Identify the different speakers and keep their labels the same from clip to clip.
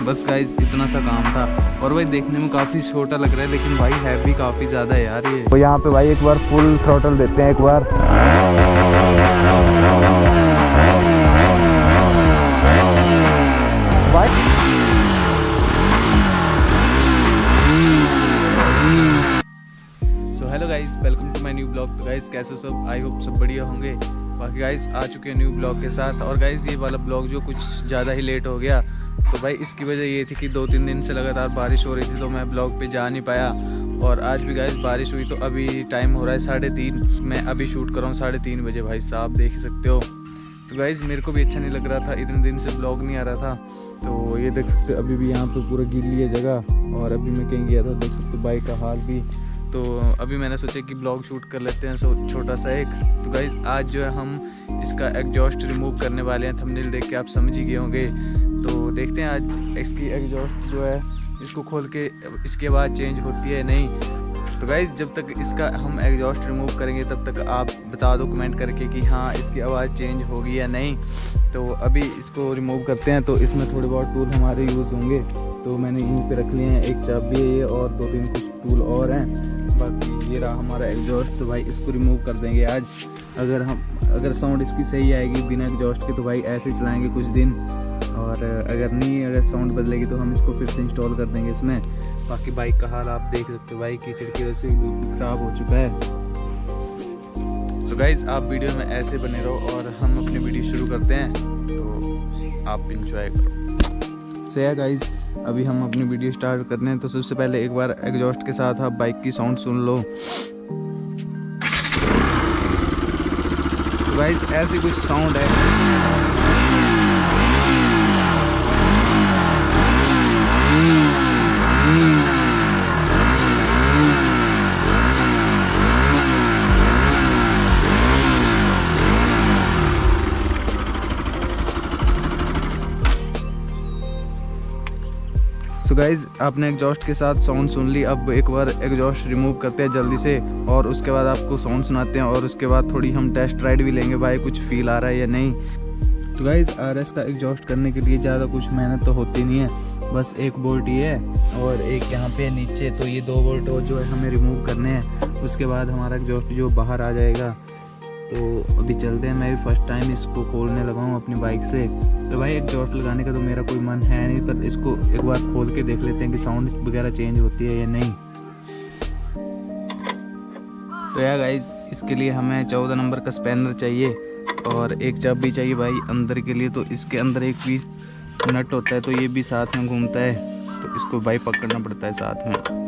Speaker 1: बस गाइस इतना सा काम था। और भाई देखने में काफ़ी छोटा लग रहा है लेकिन भाई है भी काफ़ी ज़्यादा है यार ये।
Speaker 2: तो यहाँ पे भाई एक बार फुल थ्रॉटल देते हैं एक बार। भाई
Speaker 1: so hello guys, welcome to my new blog. तो गाइस कैसे हो सब? आई होप सब बढ़िया होंगे। बाकी गाइस आ चुके हैं न्यू ब्लॉग के साथ। और गाइस ये वाला ब्लॉग जो कुछ ज़्यादा ही लेट हो गया, तो भाई इसकी वजह ये थी कि 2-3 दिन से लगातार बारिश हो रही थी तो मैं ब्लॉग पे जा नहीं पाया। और आज भी गाइस बारिश हुई। तो अभी टाइम हो रहा है 3:30। मैं अभी शूट कर रहा हूँ 3:30 बजे। भाई साहब देख ही सकते हो। तो गाइस मेरे को भी अच्छा नहीं लग रहा था, इतने दिन से ब्लॉग नहीं आ रहा था। तो ये देख सकते हो अभी भी यहाँ पे पूरा गिल्ली है जगह। और अभी मैं कहीं गया था, देख सकते हो बाइक का हाल भी। तो अभी मैंने सोचा कि ब्लॉग शूट कर लेते हैं छोटा सा एक। तो गाइस आज जो है हम इसका एग्जॉस्ट रिमूव करने वाले हैं। थंबनेल देख के आप समझ ही गए होंगे। तो देखते हैं आज इसकी एग्जॉस्ट जो है इसको खोल के इसके बाद चेंज होती है नहीं। तो गाइस जब तक इसका हम एग्जॉस्ट रिमूव करेंगे तब तक आप बता दो कमेंट करके कि हाँ इसकी आवाज़ चेंज होगी या नहीं। तो अभी इसको रिमूव करते हैं। तो इसमें थोड़े बहुत टूल हमारे यूज़ होंगे। तो मैंने यहीं पे रख लिए हैं, एक चाबी है ये और 2-3 कुछ टूल और हैं। बाकी ये रहा हमारा एग्जॉस्ट। तो भाई इसको रिमूव कर देंगे आज। अगर साउंड इसकी सही आएगी बिना एग्जॉस्ट के तो भाई ऐसे ही चलाएँगे कुछ दिन। और अगर साउंड बदलेगी तो हम इसको फिर से इंस्टॉल कर देंगे इसमें। बाकी बाइक का हाल आप देख सकते हो, भाई कीचड़ की वजह से ख़राब हो चुका है। सो गाइज आप वीडियो में ऐसे बने रहो और हम अपनी वीडियो शुरू करते हैं। तो आप इंजॉय करो। सो या गाइज अभी हम अपनी वीडियो स्टार्ट करते हैं। तो सबसे पहले एक बार एग्जॉस्ट के साथ आप बाइक की साउंड सुन लो। तो गाइज ऐसी कुछ साउंड है। सो गाइज़ आपने एग्जॉस्ट के साथ साउंड सुन ली। अब एक बार एग्जॉस्ट रिमूव करते हैं जल्दी से और उसके बाद आपको साउंड सुनाते हैं। और उसके बाद थोड़ी हम टेस्ट राइड भी लेंगे भाई कुछ फील आ रहा है या नहीं। तो गाइज़ आरएस का एग्जॉस्ट करने के लिए ज़्यादा कुछ मेहनत तो होती नहीं है, बस एक बोल्ट ही है और एक यहाँ पे नीचे। तो ये 2 बोल्ट जो है हमें रिमूव करने हैं। उसके बाद हमारा एग्जॉस्ट जो बाहर आ जाएगा। तो अभी चलते हैं। मैं भी फर्स्ट टाइम इसको खोलने लगा हूँ अपनी बाइक से। तो भाई एग्जॉस्ट लगाने का तो मेरा कोई मन है नहीं, पर इसको एक बार खोल के देख लेते हैं कि साउंड वगैरह चेंज होती है या नहीं। तो यार गाइज इसके लिए हमें 14 नंबर का स्पैनर चाहिए और एक चाबी चाहिए भाई अंदर के लिए। तो इसके अंदर एक भी नट होता है तो ये भी साथ में घूमता है। तो इसको भाई पकड़ना पड़ता है साथ में।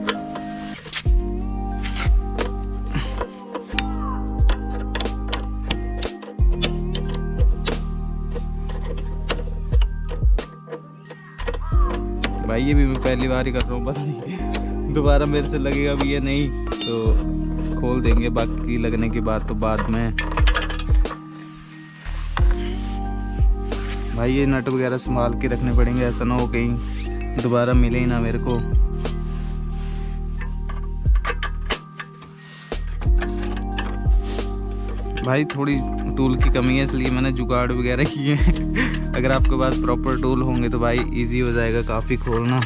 Speaker 1: भाई ये भी मैं पहली बार ही कर रहा हूँ, पता नहीं दोबारा मेरे से लगेगा भी या नहीं। तो खोल देंगे, बाकी लगने की बात तो बाद में। भाई ये नट वगैरह संभाल के रखने पड़ेंगे, ऐसा ना हो कहीं दोबारा मिले ही ना मेरे को। भाई थोड़ी टूल की कमी है इसलिए मैंने जुगाड़ वगैरह किए हैं। अगर आपके पास प्रॉपर टूल होंगे तो भाई इजी हो जाएगा काफ़ी खोलना।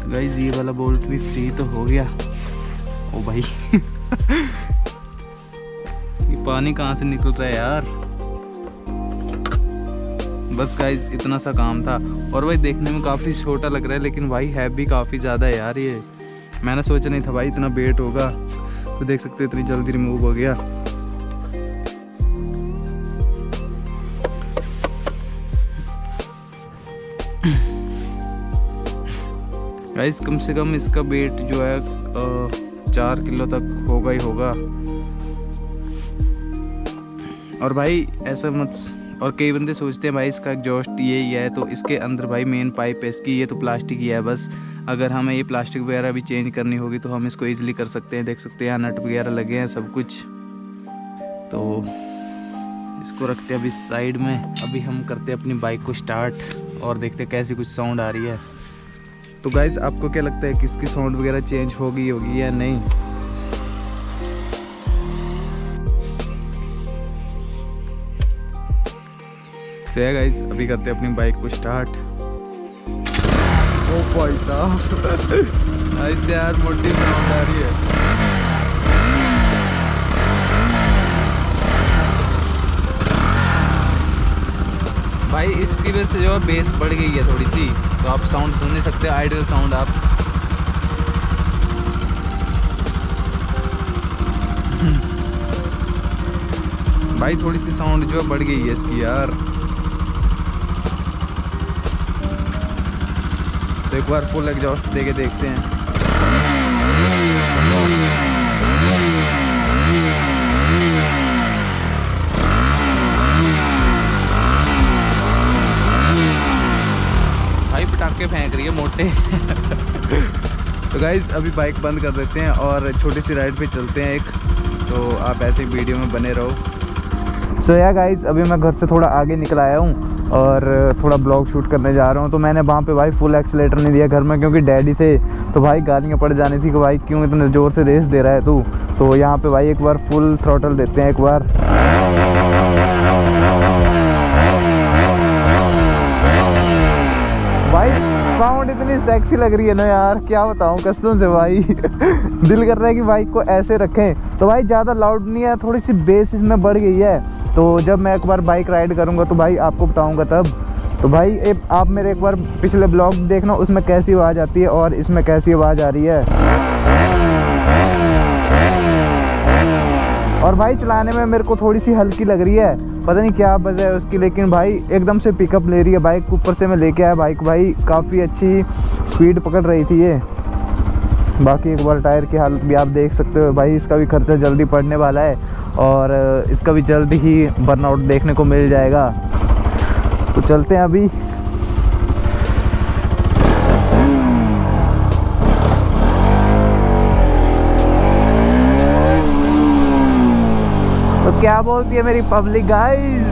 Speaker 1: गाइस ये वाला बोल्ट भी फ्री तो हो गया। ओ भाई ये पानी कहाँ से निकल रहा है यार। बस गाइस इतना सा काम था। और भाई देखने में काफ़ी छोटा लग रहा है लेकिन भाई है भी काफ़ी ज़्यादा है यार ये। मैंने सोचा नहीं था भाई इतना वेट होगा। तो देख सकते हो इतनी जल्दी रिमूव हो गया। गाइस कम से कम इसका वेट जो है 4 किलो तक होगा ही होगा। और भाई ऐसा मत, और कई बंदे सोचते हैं भाई इसका एग्जॉस्ट ये ही है। तो इसके अंदर भाई मेन पाइप है इसकी, ये तो प्लास्टिक ही है बस। अगर हमें ये प्लास्टिक वगैरह भी चेंज करनी होगी तो हम इसको इजीली कर सकते हैं। देख सकते हैं यहाँ नट वगैरह लगे हैं सब कुछ। तो इसको रखते हैं अभी साइड में। अभी हम करते हैं अपनी बाइक को स्टार्ट और देखते हैं कैसी कुछ साउंड आ रही है। तो गाइज आपको क्या लगता है कि इसकी साउंड वगैरह चेंज होगी या नहीं? सो है गाइस, अभी करते हैं अपनी बाइक को स्टार्ट। ओ भाई साहब ऐसे यार मोटी साउंड आ रही है। भाई इसकी वजह से जो है बेस बढ़ गई है थोड़ी सी, तो आप साउंड सुन नहीं सकते, आइडियल साउंड आप। भाई थोड़ी सी साउंड जो है बढ़ गई है इसकी यार। तो एक बार फुल एग्जॉस्ट देके देखते हैं। भाई पटाखे फेंक रही है मोटे। तो गाइज अभी बाइक बंद कर देते हैं और छोटी सी राइड पे चलते हैं एक, तो आप ऐसे ही वीडियो में बने रहो।
Speaker 2: सो या गाइज अभी मैं घर से थोड़ा आगे निकल आया हूँ और थोड़ा ब्लॉग शूट करने जा रहा हूँ। तो मैंने वहाँ पे भाई फुल एक्सीलेटर नहीं दिया घर में, क्योंकि डैडी थे तो भाई गालियाँ पड़ जानी थी कि भाई क्यों इतने ज़ोर से रेस दे रहा है तू। तो यहाँ पे भाई एक बार फुल थ्रॉटल देते हैं एक बार। भाई साउंड इतनी सेक्सी लग रही है ना यार, क्या बताऊँ कसम से भाई। दिल कर रहा है कि बाइक को ऐसे रखें। तो भाई ज़्यादा लाउड नहीं है, थोड़ी सी बेस इसमें बढ़ गई है। तो जब मैं एक बार बाइक राइड करूँगा तो भाई आपको बताऊँगा तब। तो भाई आप मेरे एक बार पिछले ब्लॉग देखना, उसमें कैसी आवाज़ आती है और इसमें कैसी आवाज़ आ रही है। और भाई चलाने में मेरे को थोड़ी सी हल्की लग रही है, पता नहीं क्या वजह है उसकी, लेकिन भाई एकदम से पिकअप ले रही है बाइक। ऊपर से मैं लेके आया बाइक, भाई काफ़ी अच्छी स्पीड पकड़ रही थी ये। बाकी एक बार टायर की हालत भी आप देख सकते हो भाई, इसका भी खर्चा जल्दी पड़ने वाला है और इसका भी जल्दी ही बर्नआउट देखने को मिल जाएगा। तो चलते हैं अभी। तो क्या बोलती है मेरी पब्लिक गाइस।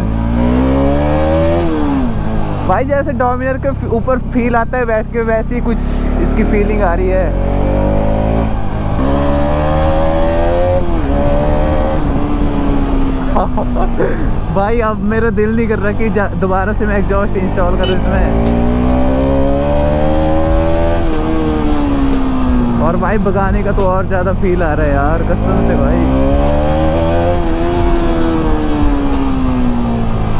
Speaker 2: भाई जैसे डोमिनर के ऊपर फील आता है बैठ के, वैसी ही कुछ इसकी फीलिंग आ रही है। भाई अब मेरा दिल नहीं कर रहा कि दोबारा से मैं एग्जॉस्ट इंस्टॉल करूं इसमें। और भाई भगाने का तो और ज़्यादा फील आ रहा है यार कसम से भाई।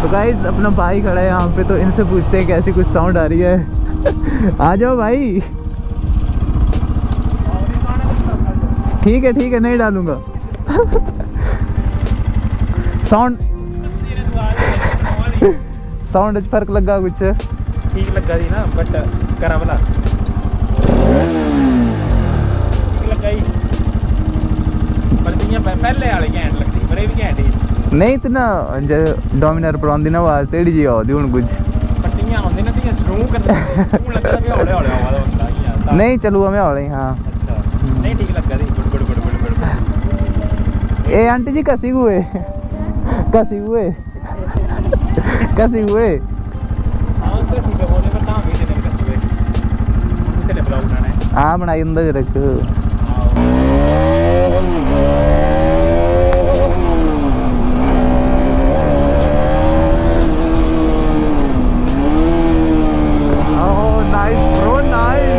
Speaker 2: तो गाइस अपना भाई खड़ा है यहाँ पे, तो इनसे पूछते हैं कैसी कुछ साउंड आ रही है। आ जाओ भाई। ठीक है नहीं डालूंगा। साउंड फर्क लगा कुछ
Speaker 3: ठीक लगा दी ना, बट करा वाला ठीक लगा ही। पर पहले वाले घैंट लगती, बड़े भी घैंट ही
Speaker 2: नहीं इतना डोमिनर पर आंदी ना आवाज तेड़ी जी आती हुन कुछ
Speaker 3: पट्टियां आंदी ना ती स्लो करदे हूं लगदा भी हौले हौले आवाज होंदा यार।
Speaker 2: नहीं चलूगा मैं हौले। हाँ
Speaker 3: अच्छा नहीं ठीक लगा दी। गुड
Speaker 2: ए आंटी जी कसी हुए कैसी हुए।
Speaker 3: हां तो सीधे बोलने पर तां भी देने कस हुए चले ब्लॉग बनाना है।
Speaker 2: हां बनाई अंदर रख। Oh nice bro nice.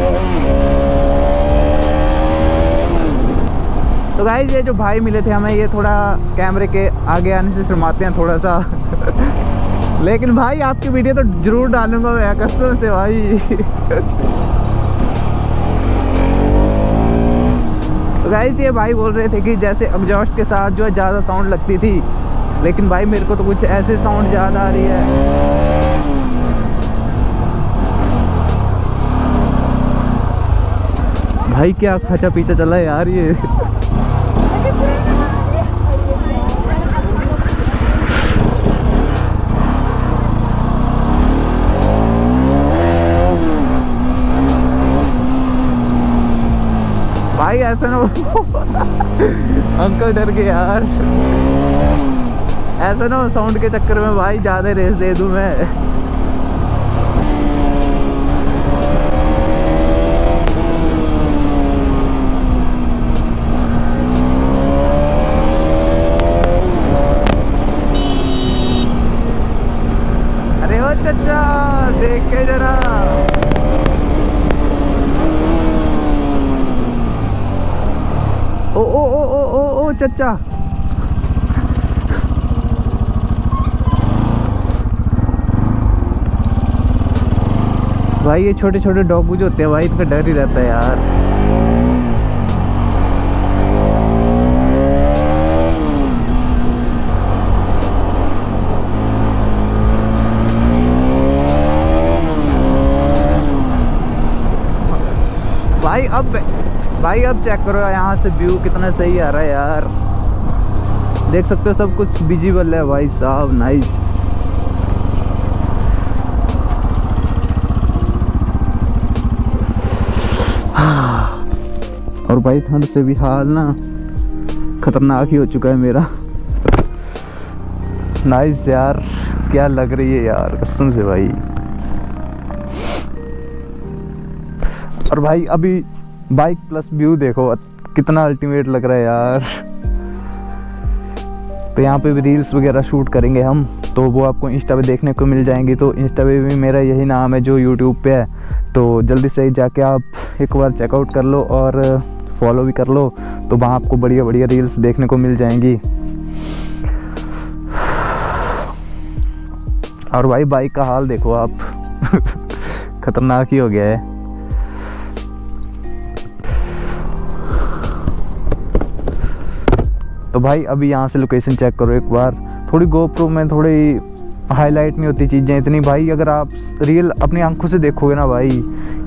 Speaker 2: तो गाइस ये जो भाई मिले थे हमें, ये थोड़ा कैमरे के आगे आने से शर्माते हैं थोड़ा सा। लेकिन भाई आपकी वीडियो तो जरूर डालूंगा मैं कसम से भाई। तो गाइस ये भाई बोल रहे थे कि जैसे एग्जॉस्ट के साथ जो है ज़्यादा साउंड लगती थी, लेकिन भाई मेरे को तो कुछ ऐसे साउंड ज़्यादा आ रही है। भाई क्या खचा पीछा चला है यार ये। भाई ऐसा ना अंकल डर गए यार। ऐसा ना साउंड के चक्कर में भाई ज़्यादा रेस दे दूं मैं। अरे चचा। भाई ये छोटे छोटे डॉग जो होते हैं भाई, इनका डर ही रहता है यार। भाई अब चेक करो यहाँ से व्यू कितना सही आ रहा है यार। देख सकते हो सब कुछ विजिबल है भाई साहब, नाइस। और भाई ठंड से भी हाल ना खतरनाक ही हो चुका है मेरा। नाइस यार, क्या लग रही है यार कसम से भाई। और भाई अभी बाइक प्लस व्यू देखो कितना अल्टीमेट लग रहा है यार। तो यहाँ पे भी रील्स वगैरह शूट करेंगे हम, तो वो आपको इंस्टा पे देखने को मिल जाएंगी। तो इंस्टा पे भी मेरा यही नाम है जो यूट्यूब पे है, तो जल्दी से जाके आप एक बार चेकआउट कर लो और फॉलो भी कर लो। तो वहाँ आपको बढ़िया बढ़िया रील्स देखने को मिल जाएंगी। और भाई बाइक का हाल देखो आप खतरनाक ही हो गया है। तो भाई अभी यहाँ से लोकेशन चेक करो एक बार। थोड़ी गोप्रो में थोड़ी हाईलाइट नहीं होती चीज़ें इतनी भाई, अगर आप रियल अपनी आंखों से देखोगे ना भाई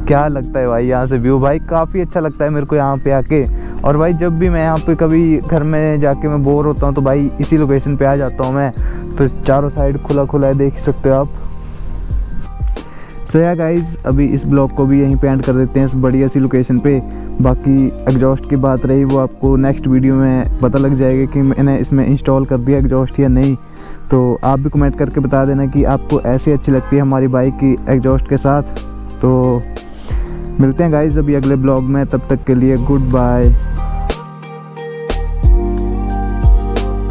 Speaker 2: क्या लगता है भाई यहाँ से व्यू। भाई काफ़ी अच्छा लगता है मेरे को यहाँ पे आके। और भाई जब भी मैं यहाँ पे कभी घर में जाके मैं बोर होता हूँ तो भाई इसी लोकेशन पे आ जाता हूँ मैं। तो चारों साइड खुला खुला है, देख सकते हो आप। सो या गाइज अभी इस ब्लॉग को भी यहीं पे एंड कर देते हैं इस बढ़िया सी लोकेशन पे। बाकी एग्जॉस्ट की बात रही वो आपको नेक्स्ट वीडियो में पता लग जाएगा कि मैंने इसमें इंस्टॉल कर दिया एग्जॉस्ट या नहीं। तो आप भी कमेंट करके बता देना कि आपको ऐसी अच्छी लगती है हमारी बाइक की एग्जॉस्ट के साथ। तो मिलते हैं गाइज अभी अगले ब्लॉग में, तब तक के लिए गुड बाय।